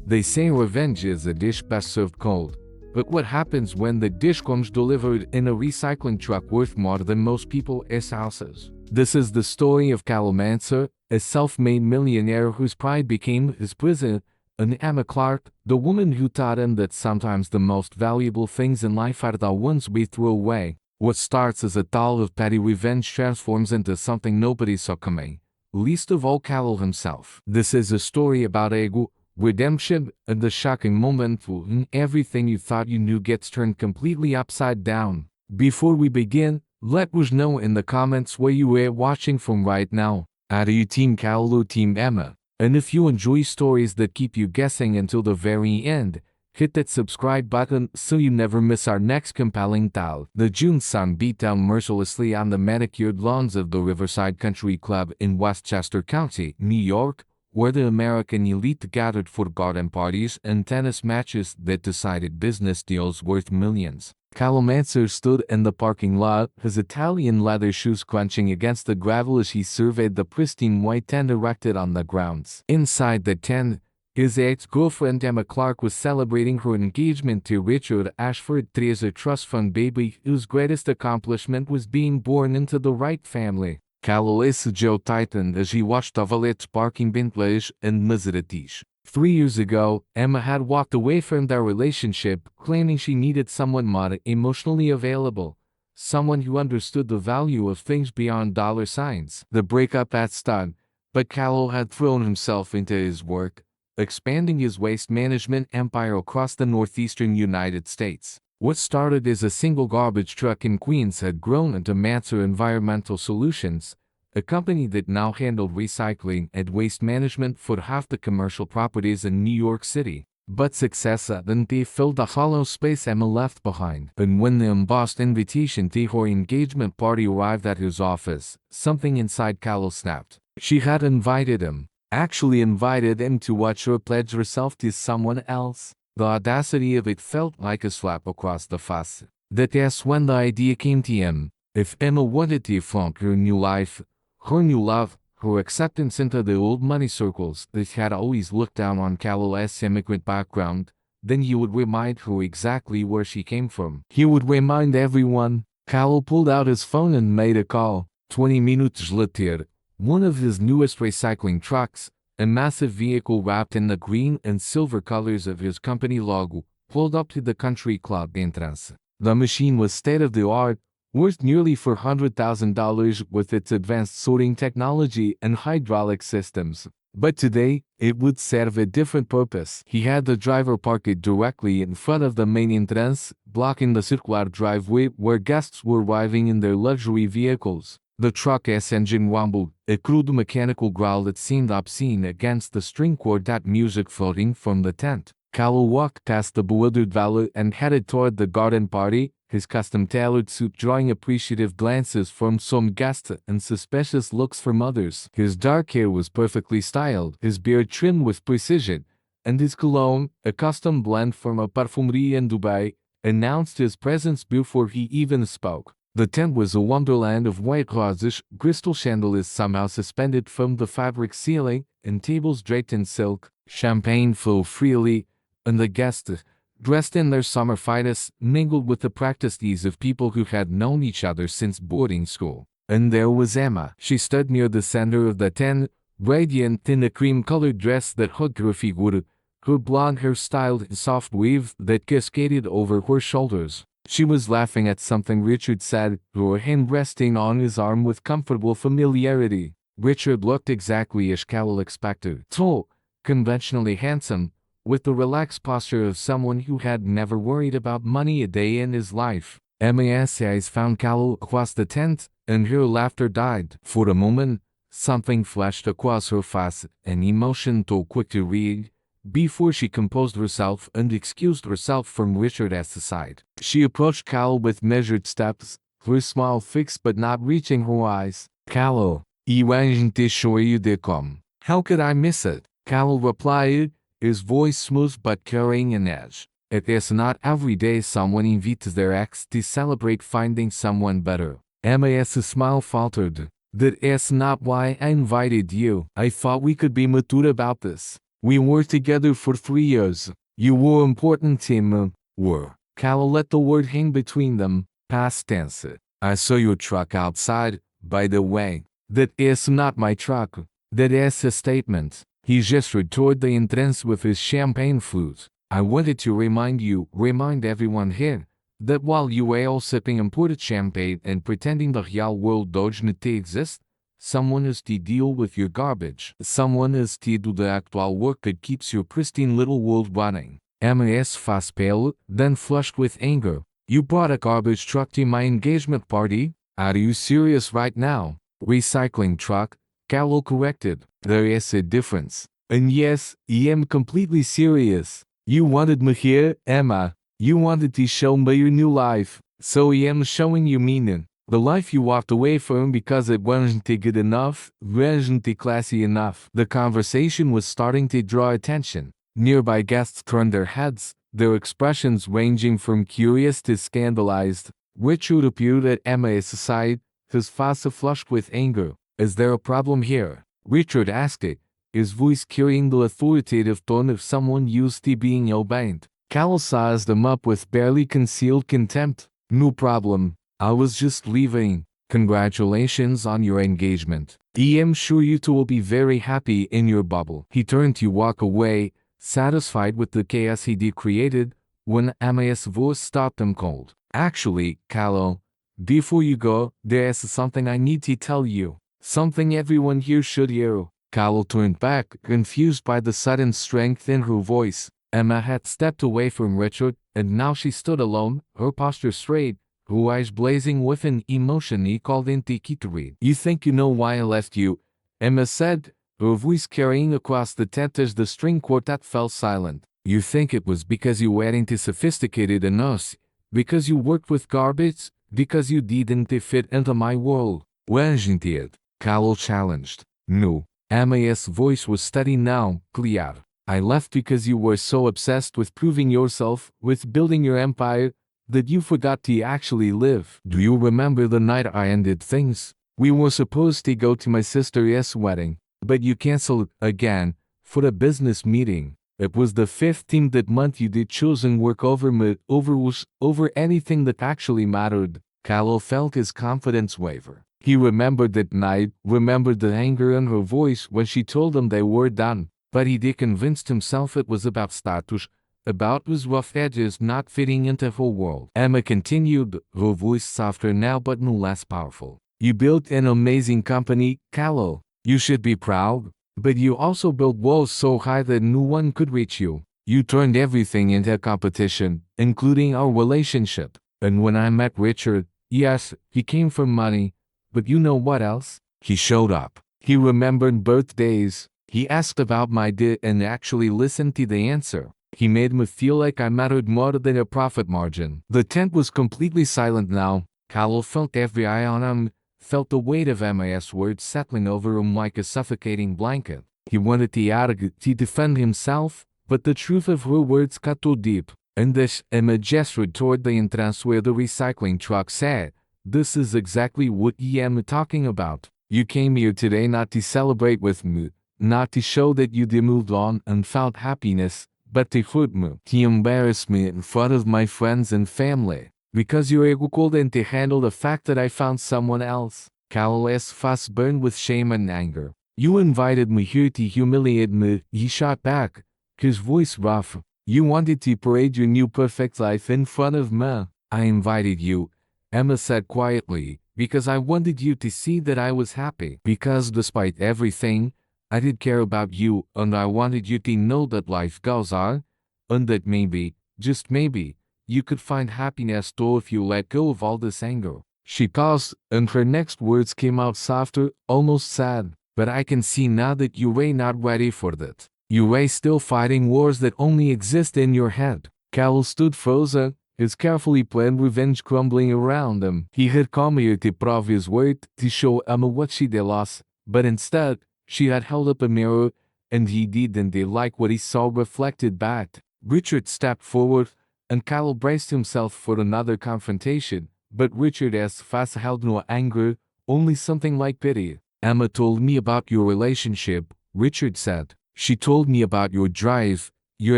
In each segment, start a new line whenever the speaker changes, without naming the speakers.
They say revenge is a dish best served cold. But what happens when the dish comes delivered in a recycling truck worth more than most people's houses? This is the story of Khalil Mansour, a self-made millionaire whose pride became his prison, and Emma Clarke, the woman who taught him that sometimes the most valuable things in life are the ones we throw away. What starts as a tale of petty revenge transforms into something nobody saw coming, least of all Khalil himself. This is a story about ego, redemption, and the shocking moment when everything you thought you knew gets turned completely upside down. Before we begin, let us know in the comments where you are watching from right now. Are you Team Khalil or Team Emma? And if you enjoy stories that keep you guessing until the very end, hit that subscribe button so you never miss our next compelling tale. The June sun beat down mercilessly on the manicured lawns of the Riverside Country Club in Westchester County, New York, where the American elite gathered for garden parties and tennis matches that decided business deals worth millions. Khalil Mansour stood in the parking lot, his Italian leather shoes crunching against the gravel as he surveyed the pristine white tent erected on the grounds. Inside the tent, his ex-girlfriend Emma Clarke was celebrating her engagement to Richard Ashford III's a trust fund baby whose greatest accomplishment was being born into the right family. Khalil's jaw tightened as he watched the valet's parking Bentleys and Maseratis. 3 years ago, Emma had walked away from their relationship, claiming she needed someone more emotionally available, someone who understood the value of things beyond dollar signs. The breakup had stung, but Khalil had thrown himself into his work, expanding his waste management empire across the northeastern United States. What started as a single garbage truck in Queens had grown into Mansour Environmental Solutions, a company that now handled recycling and waste management for half the commercial properties in New York City. But success hadn't filled the hollow space Emma left behind. And when the embossed invitation to her engagement party arrived at his office, something inside Khalil snapped. She had invited him, actually invited him to watch her pledge herself to someone else. The audacity of it felt like a slap across the face. That's when the idea came to him. If Emma wanted to flaunt her new life, her new love, her acceptance into the old money circles that had always looked down on Khalil's immigrant background, then he would remind her exactly where she came from. He would remind everyone. Khalil pulled out his phone and made a call. 20 minutes later, one of his newest recycling trucks, a massive vehicle wrapped in the green and silver colors of his company logo, pulled up to the country club entrance. The machine was state-of-the-art, worth nearly $400,000 with its advanced sorting technology and hydraulic systems. But today, it would serve a different purpose. He had the driver park it directly in front of the main entrance, blocking the circular driveway where guests were arriving in their luxury vehicles. The truck's engine rumbled, a crude mechanical growl that seemed obscene against the string quartet music floating from the tent. Khalil walked past the bewildered valet and headed toward the garden party, his custom-tailored suit drawing appreciative glances from some guests and suspicious looks from others. His dark hair was perfectly styled, his beard trimmed with precision, and his cologne, a custom blend from a parfumerie in Dubai, announced his presence before he even spoke. The tent was a wonderland of white roses, crystal chandeliers somehow suspended from the fabric ceiling, and tables draped in silk. Champagne flowed freely, and the guests, dressed in their summer finest, mingled with the practiced ease of people who had known each other since boarding school. And there was Emma. She stood near the center of the tent, radiant in a cream-colored dress that hugged her figure, her blonde hair styled in soft weave that cascaded over her shoulders. She was laughing at something Richard said, her hand resting on his arm with comfortable familiarity. Richard looked exactly as Khalil expected. Tall, conventionally handsome, with the relaxed posture of someone who had never worried about money a day in his life. Emma's eyes found Khalil across the tent, and her laughter died. For a moment, something flashed across her face, an emotion too quick to read, before she composed herself and excused herself from Richard's side. She approached Khalil with measured steps, her smile fixed but not reaching her eyes. Khalil, eu te show de come. How could I miss it? Khalil replied, his voice smooth but carrying an edge. It is not every day someone invites their ex to celebrate finding someone better. Emma's smile faltered. That is not why I invited you. I thought we could be mature about this. We were together for 3 years. You were important to me. Were. Khalil let the word hang between them. Past tense. I saw your truck outside, by the way. That is not my truck. That is a statement. He gestured toward the entrance with his champagne flute. I wanted to remind everyone here, that while you were all sipping imported champagne and pretending the real world does not exist, someone is to deal with your garbage. Someone is to do the actual work that keeps your pristine little world running. Emma's face pale, then flushed with anger. You brought a garbage truck to my engagement party? Are you serious right now? Recycling truck, Khalil corrected. There is a difference. And yes, I am completely serious. You wanted me here, Emma. You wanted to show me your new life. So I am showing you meaning. The life you walked away from because it wasn't good enough, wasn't classy enough. The conversation was starting to draw attention. Nearby guests turned their heads, their expressions ranging from curious to scandalized. Richard appeared at Emma's side, his face flushed with anger. Is there a problem here? Richard asked it, his voice carrying the authoritative tone of someone used to being obeyed. Khalil sized him up with barely concealed contempt. No problem. I was just leaving. Congratulations on your engagement. I am sure you two will be very happy in your bubble. He turned to walk away, satisfied with the chaos he created, when Emma's voice stopped him cold. Actually, Khalil, before you go, there is something I need to tell you. Something everyone here should hear. Khalil turned back, confused by the sudden strength in her voice. Emma had stepped away from Richard, and now she stood alone, her posture straight, her eyes blazing with an emotion he called into key to read. You think you know why I left you? Emma said, her voice carrying across the tent as the string quartet fell silent. You think it was because you weren't sophisticated enough, because you worked with garbage, because you didn't fit into my world. Wasn't it? Khalil challenged. No. Emma's voice was steady now, clear. I left because you were so obsessed with proving yourself, with building your empire, that you forgot to actually live. Do you remember the night I ended things? We were supposed to go to my sister's wedding, but you canceled again, for a business meeting. It was the 15th that month you did chosen work over me, over anything that actually mattered. Khalil felt his confidence waver. He remembered that night, remembered the anger in her voice when she told him they were done. But he convinced himself it was about status, about his rough edges not fitting into her world. Emma continued, her voice softer now but no less powerful. You built an amazing company, Khalil. You should be proud. But you also built walls so high that no one could reach you. You turned everything into competition, including our relationship. And when I met Richard, yes, he came for money. But you know what else? He showed up. He remembered birthdays. He asked about my day and actually listened to the answer. He made me feel like I mattered more than a profit margin. The tent was completely silent now. Khalil felt every eye on him, felt the weight of Emma's words settling over him like a suffocating blanket. He wanted to argue, to defend himself, but the truth of her words cut too deep. And this, Emma gestured toward the entrance where the recycling truck sat. This is exactly what I am talking about. You came here today not to celebrate with me, not to show that you moved on and found happiness, but to hurt me, to embarrass me in front of my friends and family, because your ego couldn't handle the fact that I found someone else. Khalil's face burned with shame and anger. You invited me here to humiliate me, he shot back, his voice rough. You wanted to parade your new perfect life in front of me. I invited you, Emma said quietly, because I wanted you to see that I was happy. Because despite everything, I did care about you, and I wanted you to know that life goes on, and that maybe, just maybe, you could find happiness too if you let go of all this anger. She paused, and her next words came out softer, almost sad. But I can see now that you were not ready for that. You were still fighting wars that only exist in your head. Khalil stood frozen, his carefully planned revenge crumbling around him. He had come here to prove his worth, to show Emma what she had lost, but instead, she had held up a mirror, and he didn't like what he saw reflected back. Richard stepped forward, and Khalil braced himself for another confrontation, but Richard's face held no anger, only something like pity. Emma told me about your relationship, Richard said. She told me about your drive, your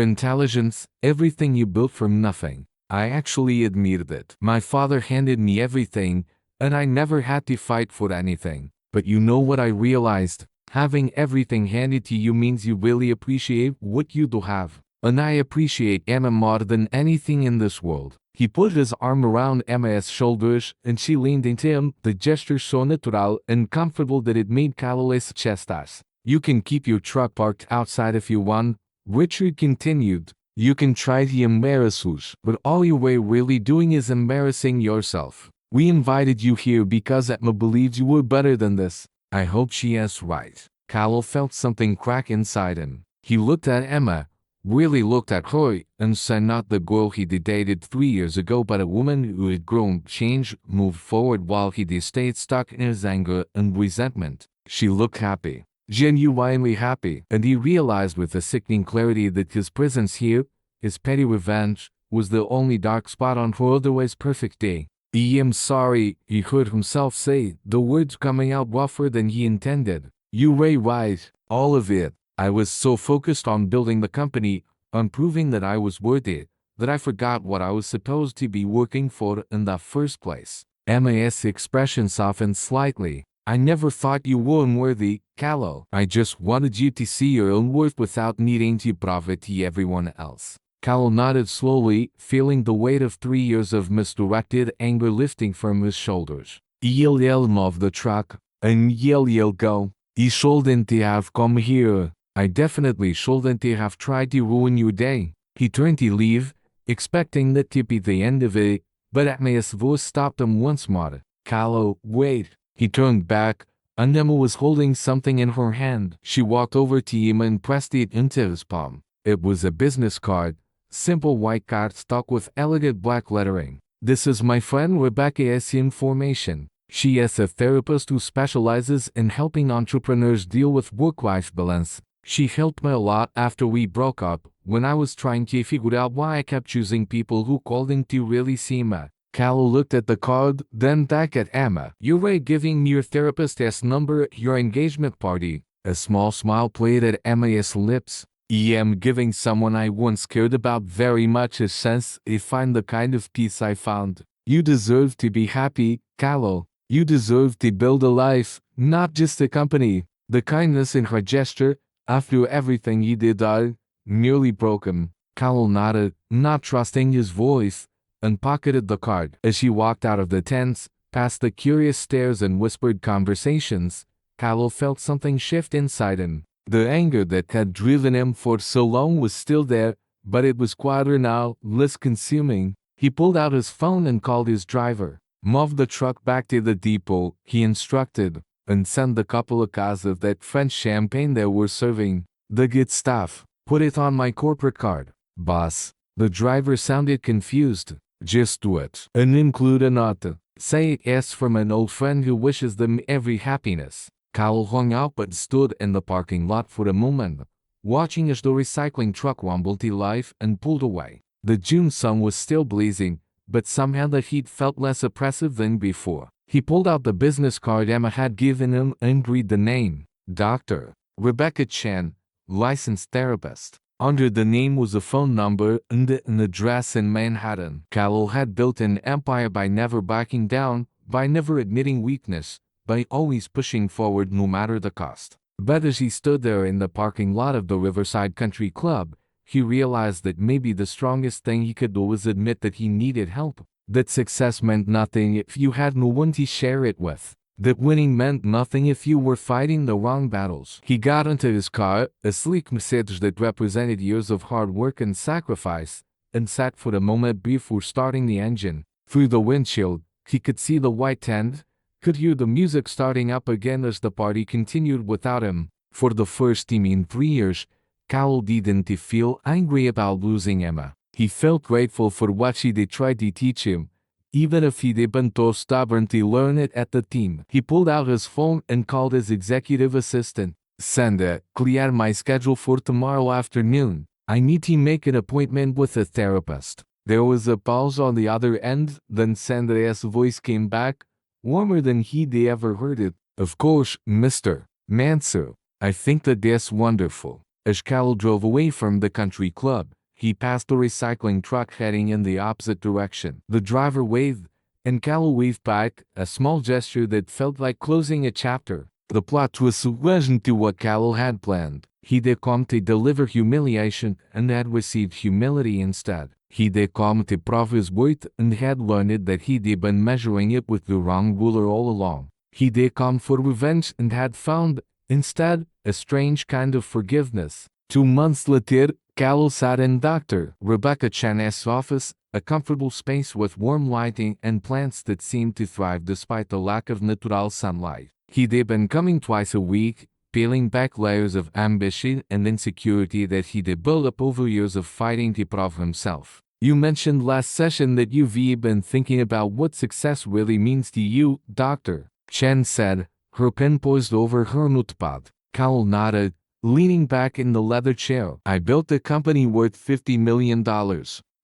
intelligence, everything you built from nothing. I actually admired it. My father handed me everything, and I never had to fight for anything. But you know what I realized? Having everything handed to you means you really appreciate what you do have. And I appreciate Emma more than anything in this world. He put his arm around Emma's shoulders, and she leaned into him, the gesture so natural and comfortable that it made Khalil's chest ice. You can keep your truck parked outside if you want, Richard continued. You can try to embarrass us, but all you were really doing is embarrassing yourself. We invited you here because Emma believes you were better than this. I hope she is right. Khalil felt something crack inside him. He looked at Emma, really looked at her, and saw not the girl he dated 3 years ago but a woman who had grown, changed, moved forward while he stayed stuck in his anger and resentment. She looked happy. Genuinely happy, and he realized with a sickening clarity that his presence here, his petty revenge, was the only dark spot on her otherwise perfect day. I am sorry, he heard himself say, the words coming out rougher than he intended. You were right, all of it. I was so focused on building the company, on proving that I was worthy, that I forgot what I was supposed to be working for in the first place. Emma's expression softened slightly. I never thought you were unworthy, Khalil. I just wanted you to see your own worth without needing to prove it to everyone else. Khalil nodded slowly, feeling the weight of 3 years of misdirected anger lifting from his shoulders. You'll move the truck, and you'll go. You shouldn't have come here. I definitely shouldn't have tried to ruin your day. He turned to leave, expecting that to be the end of it, but Emma's voice stopped him once more. Khalil, wait. He turned back, and Emma was holding something in her hand. She walked over to him and pressed it into his palm. It was a business card. Simple white card stuck with elegant black lettering. This is my friend Rebecca's information. She is a therapist who specializes in helping entrepreneurs deal with work-life balance. She helped me a lot after we broke up, when I was trying to figure out why I kept choosing people who called in to really see me. Khalil looked at the card, then back at Emma. You were giving me your therapist's number at your engagement party. A small smile played at Emma's lips. I am giving someone I once cared about very much a chance to find the kind of peace I found. You deserve to be happy, Khalil. You deserve to build a life, not just a company. The kindness in her gesture, after everything you did, nearly broke him. Khalil nodded, not trusting his voice, and pocketed the card. As she walked out of the tents, past the curious stares and whispered conversations, Khalil felt something shift inside him. The anger that had driven him for so long was still there, but it was quieter now, less consuming. He pulled out his phone and called his driver. Move the truck back to the depot, he instructed, and send the couple of cans of that French champagne they were serving. The good stuff. Put it on my corporate card. Boss. The driver sounded confused. Just do it. And include a note. Say it is from an old friend who wishes them every happiness. Khalil hung up but stood in the parking lot for a moment, watching as the recycling truck rumbled to life and pulled away. The June sun was still blazing, but somehow the heat felt less oppressive than before. He pulled out the business card Emma had given him and read the name. Dr. Rebecca Chen, licensed therapist. Under the name was a phone number and an address in Manhattan. Khalil had built an empire by never backing down, by never admitting weakness, by always pushing forward no matter the cost. But as he stood there in the parking lot of the Riverside Country Club, he realized that maybe the strongest thing he could do was admit that he needed help. That success meant nothing if you had no one to share it with. That winning meant nothing if you were fighting the wrong battles. He got into his car, a sleek Mercedes that represented years of hard work and sacrifice, and sat for a moment before starting the engine. Through the windshield, he could see the white tent, could hear the music starting up again as the party continued without him. For the first time in 3 years, Khalil didn't feel angry about losing Emma. He felt grateful for what she did try to teach him, even if he had been too stubborn to learn it at the time. He pulled out his phone and called his executive assistant. Sandra, clear my schedule for tomorrow afternoon. I need to make an appointment with a therapist. There was a pause on the other end, then Sandra's voice came back, warmer than he'd ever heard it. Of course, Mr. Mansour. I think that's wonderful. As Cal drove away from the country club, he passed a recycling truck heading in the opposite direction. The driver waved, and Cal waved back, a small gesture that felt like closing a chapter. The plot twist wasn't to what Cal had planned. He had come to deliver humiliation and had received humility instead. He had come to prove his worth and had learned that he had been measuring it with the wrong ruler all along. He had come for revenge and had found, instead, a strange kind of forgiveness. 2 months later, Cal sat in Dr. Rebecca Chan's office, a comfortable space with warm lighting and plants that seemed to thrive despite the lack of natural sunlight. He'd been coming twice a week, peeling back layers of ambition and insecurity that he'd built up over years of fighting to prove himself. You mentioned last session that you've been thinking about what success really means to you, Dr. Chen said, her pen poised over her notepad. Cal nodded, leaning back in the leather chair. I built a company worth $50 million.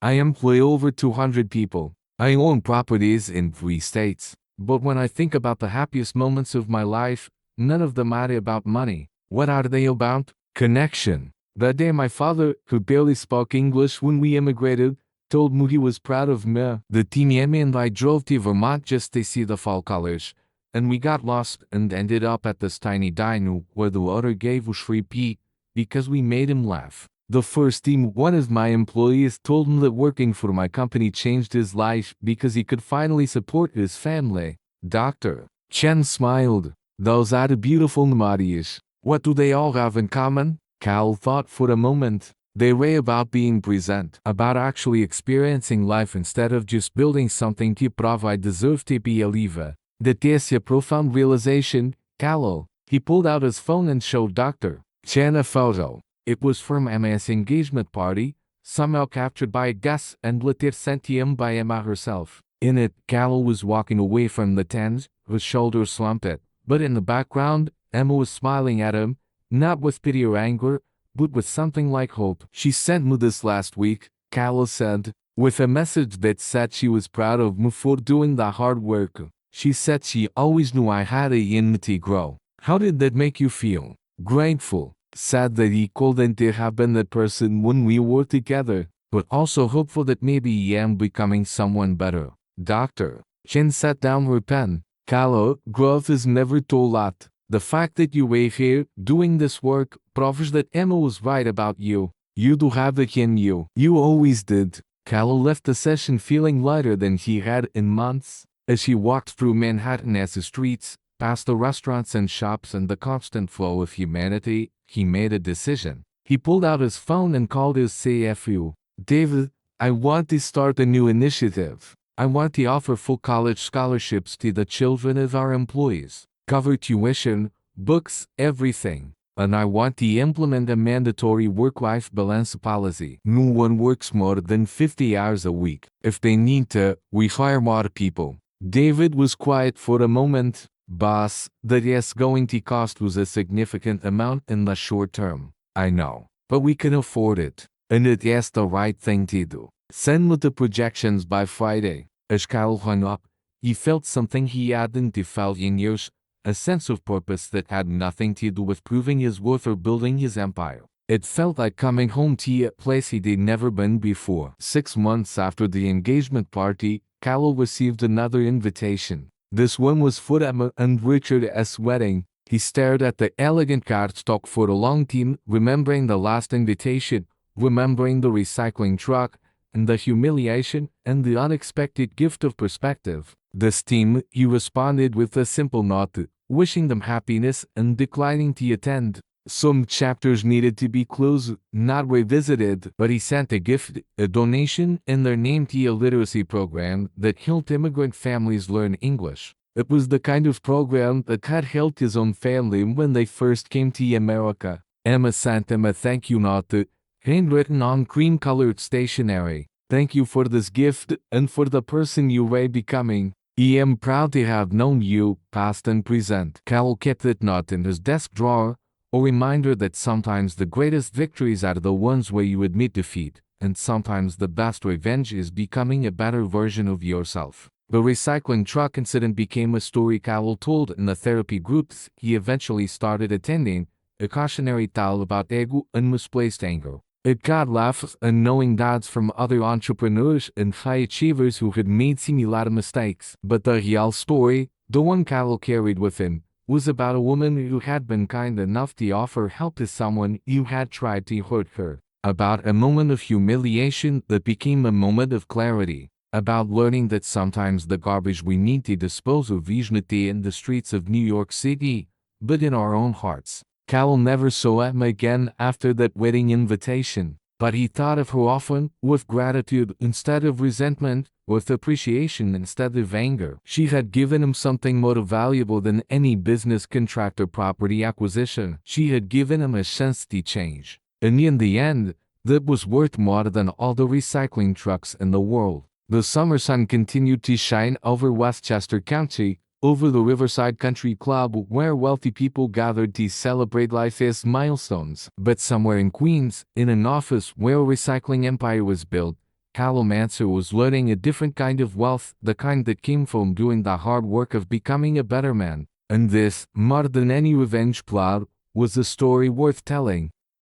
I employ over 200 people. I own properties in 3 states. But when I think about the happiest moments of my life, none of them are about money. What are they about? Connection. That day my father, who barely spoke English when we immigrated, told me he was proud of me. The team and I drove to Vermont just to see the fall colors, and we got lost and ended up at this tiny dino where the water gave us free pee because we made him laugh. The first team, one of my employees told him that working for my company changed his life because he could finally support his family. Dr. Chen smiled. Those are the beautiful memories. What do they all have in common? Cal thought for a moment. They were about being present, about actually experiencing life instead of just building something to prove I deserve to be a leader. That is a profound realization, Cal. He pulled out his phone and showed Dr. Chen a photo. It was from Emma's engagement party, somehow captured by a guest and later sent to him by Emma herself. In it, Cal was walking away from the tent, his shoulders slumped, but in the background, Emma was smiling at him, not with pity or anger, but with something like hope. She sent me this last week, Cal said, with a message that said she was proud of me for doing the hard work. She said she always knew I had a in to grow. How did that make you feel? Grateful. Sad that he couldn't have been that person when we were together, but also hopeful that maybe I am becoming someone better. Dr. Chen set down her pen. Cal, growth is never too late. The fact that you were here, doing this work, proves that Emma was right about you. You do have it in you. You always did. Cal left the session feeling lighter than he had in months. As he walked through Manhattan's streets, past the restaurants and shops and the constant flow of humanity, he made a decision. He pulled out his phone and called his CFO. David, I want to start a new initiative. I want to offer full college scholarships to the children of our employees. Cover tuition, books, everything. And I want to implement a mandatory work-life balance policy. No one works more than 50 hours a week. If they need to, we hire more people. David was quiet for a moment. Boss, that is going to cost us a significant amount in the short term. I know. But we can afford it. And it is the right thing to do. Send me the projections by Friday. As Kyle hung up, he felt something he hadn't felt in years, a sense of purpose that had nothing to do with proving his worth or building his empire. It felt like coming home to a place he'd never been before. 6 months after the engagement party, Kyle received another invitation. This one was for Emma and Richard's wedding. He stared at the elegant cardstock for a long time, remembering the last invitation, remembering the recycling truck, and the humiliation and the unexpected gift of perspective. This time, he responded with a simple note, wishing them happiness and declining to attend. Some chapters needed to be closed, not revisited, but he sent a gift, a donation, in their name to a literacy program that helped immigrant families learn English. It was the kind of program that had helped his own family when they first came to America. Emma sent him a thank you note, handwritten on cream-colored stationery. Thank you for this gift and for the person you were becoming. I am proud to have known you, past and present. Cal kept that note in his desk drawer, a reminder that sometimes the greatest victories are the ones where you admit defeat, and sometimes the best revenge is becoming a better version of yourself. The recycling truck incident became a story Cal told in the therapy groups he eventually started attending, a cautionary tale about ego and misplaced anger. It got laughs and knowing dads from other entrepreneurs and high achievers who had made similar mistakes. But the real story, the one Khalil carried with him, was about a woman who had been kind enough to offer help to someone who had tried to hurt her. About a moment of humiliation that became a moment of clarity. About learning that sometimes the garbage we need to dispose of isn't in the streets of New York City, but in our own hearts. Khalil never saw Emma again after that wedding invitation, but he thought of her often, with gratitude instead of resentment, with appreciation instead of anger. She had given him something more valuable than any business contract or property acquisition. She had given him a chance to change. And in the end, that was worth more than all the recycling trucks in the world. The summer sun continued to shine over Westchester County, over the Riverside Country Club where wealthy people gathered to celebrate life's milestones. But somewhere in Queens, in an office where a recycling empire was built, Khalil Mansour was learning a different kind of wealth, the kind that came from doing the hard work of becoming a better man. And this, more than any revenge plot, was a story worth telling.